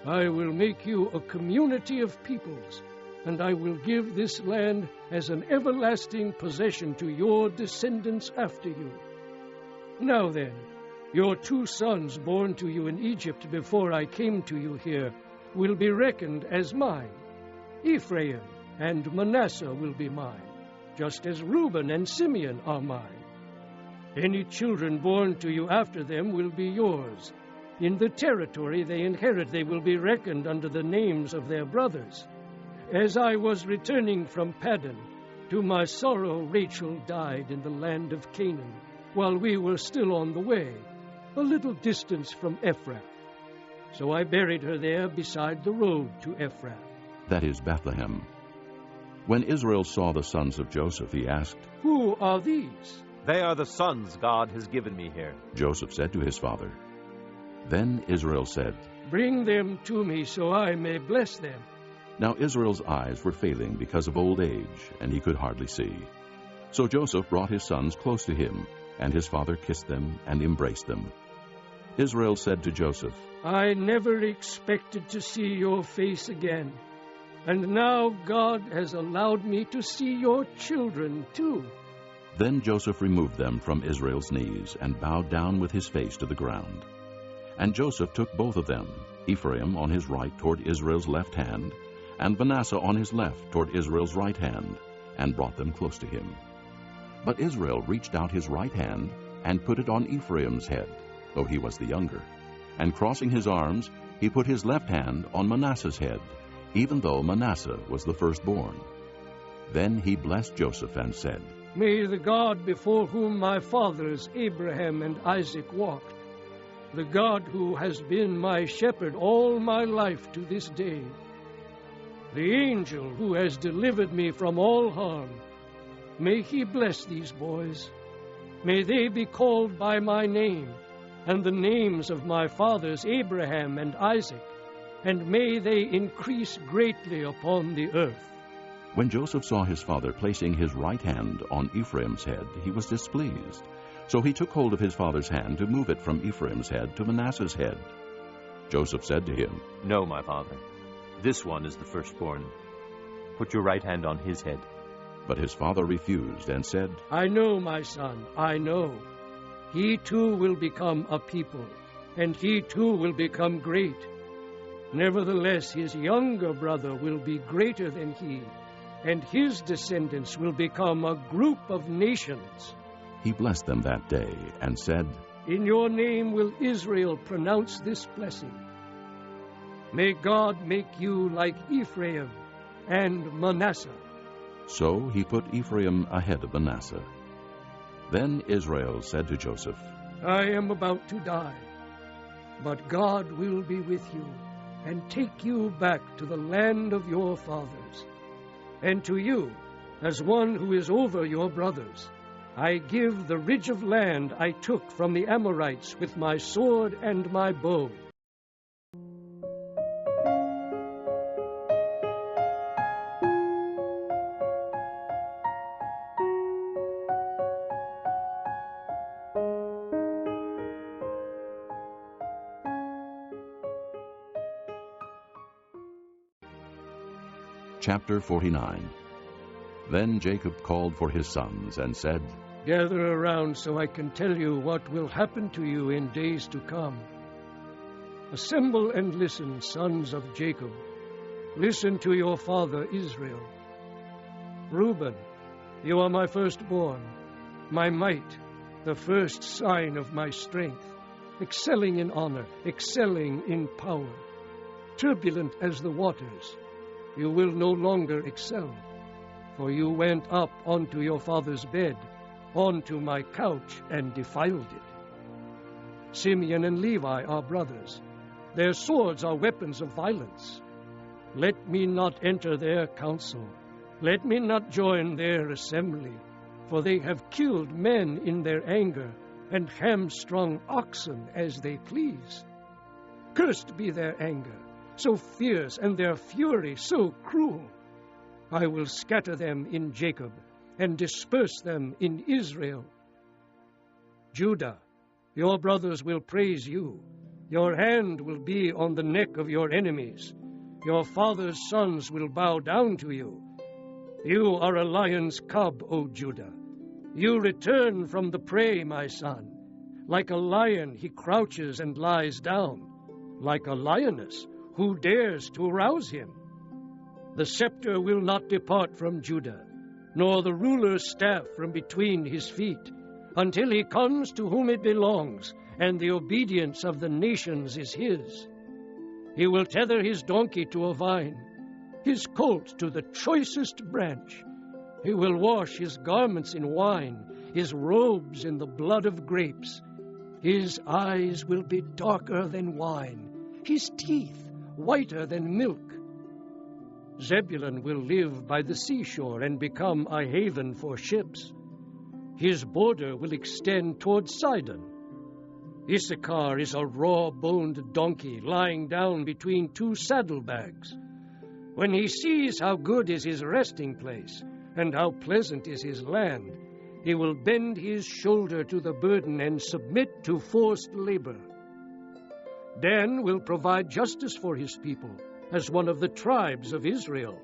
I will make you a community of peoples, and I will give this land as an everlasting possession to your descendants after you. Now then, your 2 sons born to you in Egypt before I came to you here will be reckoned as mine. Ephraim and Manasseh will be mine, just as Reuben and Simeon are mine. Any children born to you after them will be yours. In the territory they inherit, they will be reckoned under the names of their brothers. As I was returning from Paddan, to my sorrow Rachel died in the land of Canaan, while we were still on the way, a little distance from Ephrath. So I buried her there beside the road to Ephrath.'" That is Bethlehem. When Israel saw the sons of Joseph, he asked, "Who are these?" They are the sons God has given me here. Joseph said to his father. Then Israel said, "Bring them to me so I may bless them." Now Israel's eyes were failing because of old age, and he could hardly see. So Joseph brought his sons close to him, and his father kissed them and embraced them. Israel said to Joseph, "I never expected to see your face again, and now God has allowed me to see your children too." Then Joseph removed them from Israel's knees and bowed down with his face to the ground. And Joseph took both of them, Ephraim on his right toward Israel's left hand, and Manasseh on his left toward Israel's right hand, and brought them close to him. But Israel reached out his right hand and put it on Ephraim's head, though he was the younger. And crossing his arms, he put his left hand on Manasseh's head, even though Manasseh was the firstborn. Then he blessed Joseph and said, "May the God before whom my fathers Abraham and Isaac walked, the God who has been my shepherd all my life to this day, the angel who has delivered me from all harm, may he bless these boys. May they be called by my name and the names of my fathers Abraham and Isaac, and may they increase greatly upon the earth." When Joseph saw his father placing his right hand on Ephraim's head, he was displeased. So he took hold of his father's hand to move it from Ephraim's head to Manasseh's head. Joseph said to him, "No, my father. This one is the firstborn. Put your right hand on his head." But his father refused and said, "I know, my son, I know. He too will become a people, and he too will become great. Nevertheless, his younger brother will be greater than he, and his descendants will become a group of nations." He blessed them that day and said, "In your name will Israel pronounce this blessing. May God make you like Ephraim and Manasseh." So he put Ephraim ahead of Manasseh. Then Israel said to Joseph, "I am about to die, but God will be with you and take you back to the land of your fathers. And to you, as one who is over your brothers, I give the ridge of land I took from the Amorites with my sword and my bow." Chapter 49. Then Jacob called for his sons and said, "Gather around so I can tell you what will happen to you in days to come. Assemble and listen, sons of Jacob. Listen to your father Israel. Reuben, you are my firstborn, my might, the first sign of my strength, excelling in honor, excelling in power. Turbulent as the waters, you will no longer excel, for you went up onto your father's bed, onto my couch, and defiled it. Simeon and Levi are brothers. Their swords are weapons of violence. Let me not enter their council. Let me not join their assembly, for they have killed men in their anger and hamstrung oxen as they please. Cursed be their anger, so fierce, and their fury so cruel. I will scatter them in Jacob and disperse them in Israel. Judah, your brothers will praise you. Your hand will be on the neck of your enemies. Your father's sons will bow down to you. You are a lion's cub, O Judah. You return from the prey, my son. Like a lion, he crouches and lies down. Like a lioness, who dares to arouse him? The scepter will not depart from Judah, nor the ruler's staff from between his feet, until he comes to whom it belongs, and the obedience of the nations is his. He will tether his donkey to a vine, his colt to the choicest branch. He will wash his garments in wine, his robes in the blood of grapes. His eyes will be darker than wine, his teeth whiter than milk. Zebulun will live by the seashore and become a haven for ships. His border will extend toward Sidon. Issachar is a raw-boned donkey lying down between two saddlebags. When he sees how good is his resting place and how pleasant is his land, he will bend his shoulder to the burden and submit to forced labor. Dan will provide justice for his people as one of the tribes of Israel.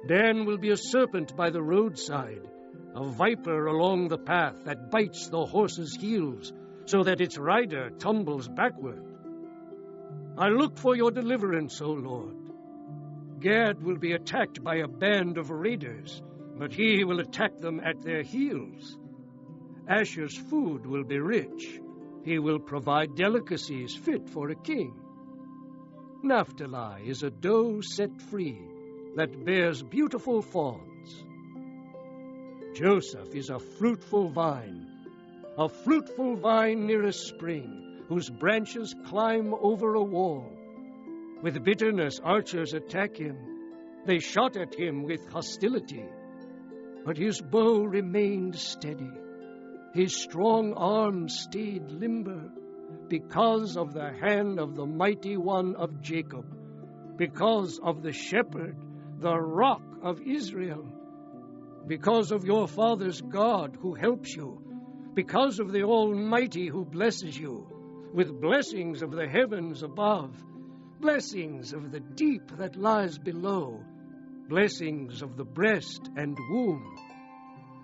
Dan will be a serpent by the roadside, a viper along the path that bites the horse's heels so that its rider tumbles backward. I look for your deliverance, O Lord. Gad will be attacked by a band of raiders, but he will attack them at their heels. Asher's food will be rich. He will provide delicacies fit for a king. Naphtali is a doe set free that bears beautiful fawns. Joseph is a fruitful vine near a spring, whose branches climb over a wall. With bitterness archers attack him. They shot at him with hostility. But his bow remained steady. His strong arm stayed limber, because of the hand of the mighty one of Jacob, because of the shepherd, the rock of Israel, because of your father's God who helps you, because of the Almighty who blesses you, with blessings of the heavens above, blessings of the deep that lies below, blessings of the breast and womb.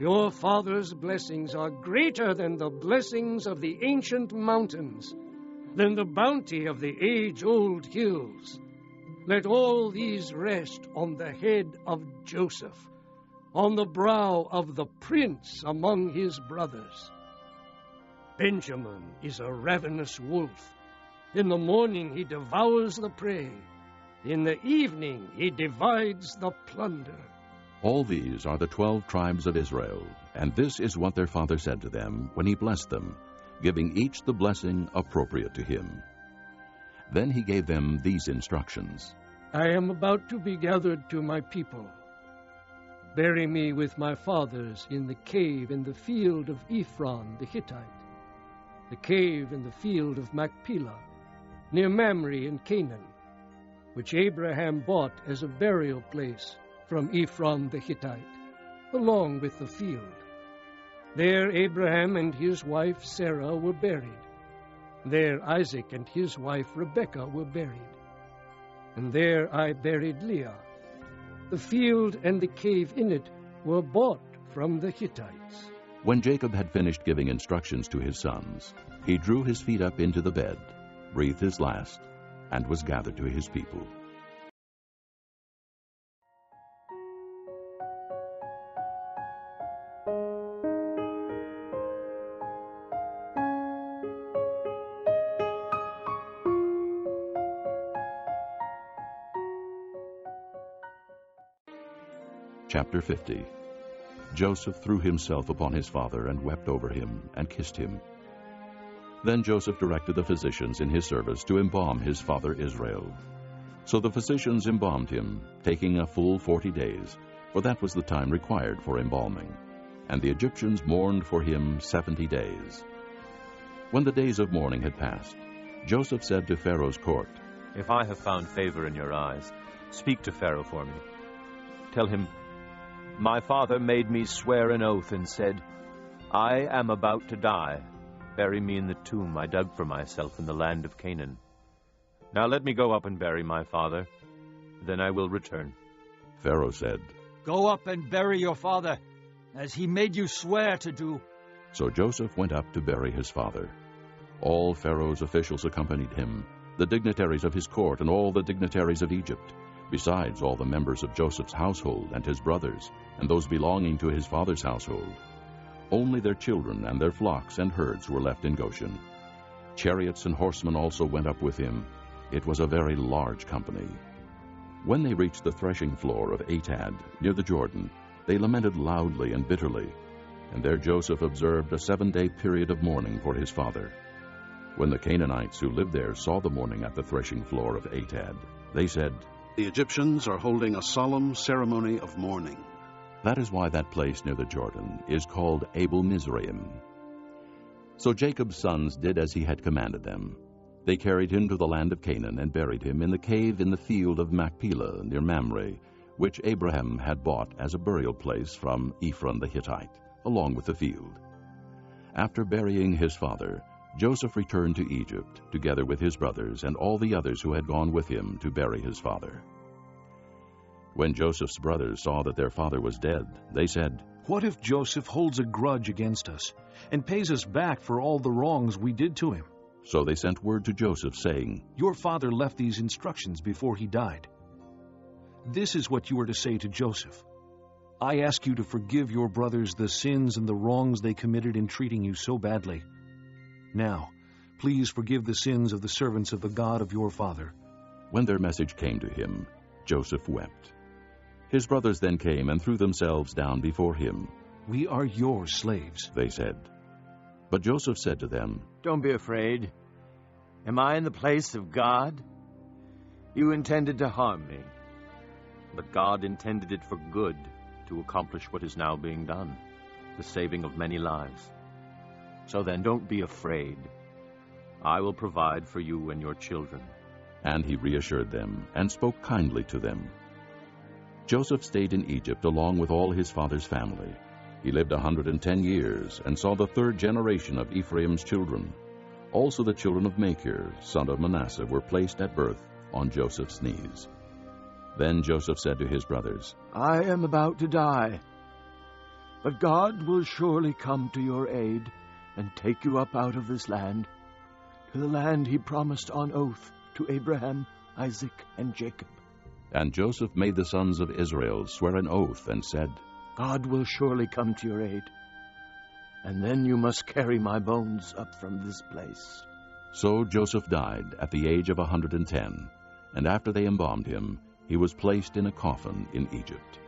Your father's blessings are greater than the blessings of the ancient mountains, than the bounty of the age-old hills. Let all these rest on the head of Joseph, on the brow of the prince among his brothers. Benjamin is a ravenous wolf. In the morning he devours the prey. In the evening he divides the plunder. All these are the 12 tribes of Israel, and this is what their father said to them when he blessed them, giving each the blessing appropriate to him. Then he gave them these instructions. I am about to be gathered to my people. Bury me with my fathers in the cave in the field of Ephron the Hittite, the cave in the field of Machpelah, near Mamre in Canaan, which Abraham bought as a burial place from Ephron the Hittite, along with the field. There Abraham and his wife Sarah were buried. There Isaac and his wife Rebekah were buried. And there I buried Leah. The field and the cave in it were bought from the Hittites. When Jacob had finished giving instructions to his sons, he drew his feet up into the bed, breathed his last, and was gathered to his people. Chapter 50. Joseph threw himself upon his father and wept over him and kissed him. Then Joseph directed the physicians in his service to embalm his father Israel. So the physicians embalmed him, taking a full 40 days, for that was the time required for embalming. And the Egyptians mourned for him 70 days. When the days of mourning had passed, Joseph said to Pharaoh's court, If I have found favor in your eyes, speak to Pharaoh for me. Tell him, My father made me swear an oath and said, I am about to die. Bury me in the tomb I dug for myself in the land of Canaan. Now let me go up and bury my father. Then I will return. Pharaoh said, Go up and bury your father, as he made you swear to do. So Joseph went up to bury his father. All Pharaoh's officials accompanied him, the dignitaries of his court and all the dignitaries of Egypt, besides all the members of Joseph's household and his brothers, and those belonging to his father's household. Only their children and their flocks and herds were left in Goshen. Chariots and horsemen also went up with him. It was a very large company. When they reached the threshing floor of Atad, near the Jordan, they lamented loudly and bitterly, and there Joseph observed a 7-day period of mourning for his father. When the Canaanites who lived there saw the mourning at the threshing floor of Atad, they said, The Egyptians are holding a solemn ceremony of mourning. That is why that place near the Jordan is called Abel-Mizraim. So Jacob's sons did as he had commanded them. They carried him to the land of Canaan and buried him in the cave in the field of Machpelah near Mamre, which Abraham had bought as a burial place from Ephron the Hittite, along with the field. After burying his father, Joseph returned to Egypt, together with his brothers and all the others who had gone with him to bury his father. When Joseph's brothers saw that their father was dead, they said, "What if Joseph holds a grudge against us and pays us back for all the wrongs we did to him?" So they sent word to Joseph, saying, "Your father left these instructions before he died. This is what you are to say to Joseph. I ask you to forgive your brothers the sins and the wrongs they committed in treating you so badly. Now, please forgive the sins of the servants of the God of your father." When their message came to him, Joseph wept. His brothers then came and threw themselves down before him. "We are your slaves," they said. But Joseph said to them, "Don't be afraid. Am I in the place of God? You intended to harm me, But God intended it for good, to accomplish what is now being done, the saving of many lives. so then don't be afraid. I will provide for you and your children." And he reassured them and spoke kindly to them. Joseph stayed in Egypt along with all his father's family. He lived 110 years and saw the third generation of Ephraim's children. Also the children of Machir, son of Manasseh, were placed at birth on Joseph's knees. Then Joseph said to his brothers, I am about to die, but God will surely come to your aid and take you up out of this land, to the land he promised on oath to Abraham, Isaac, and Jacob. And Joseph made the sons of Israel swear an oath and said, God will surely come to your aid, and then you must carry my bones up from this place. So Joseph died at the age of 110, and after they embalmed him, he was placed in a coffin in Egypt.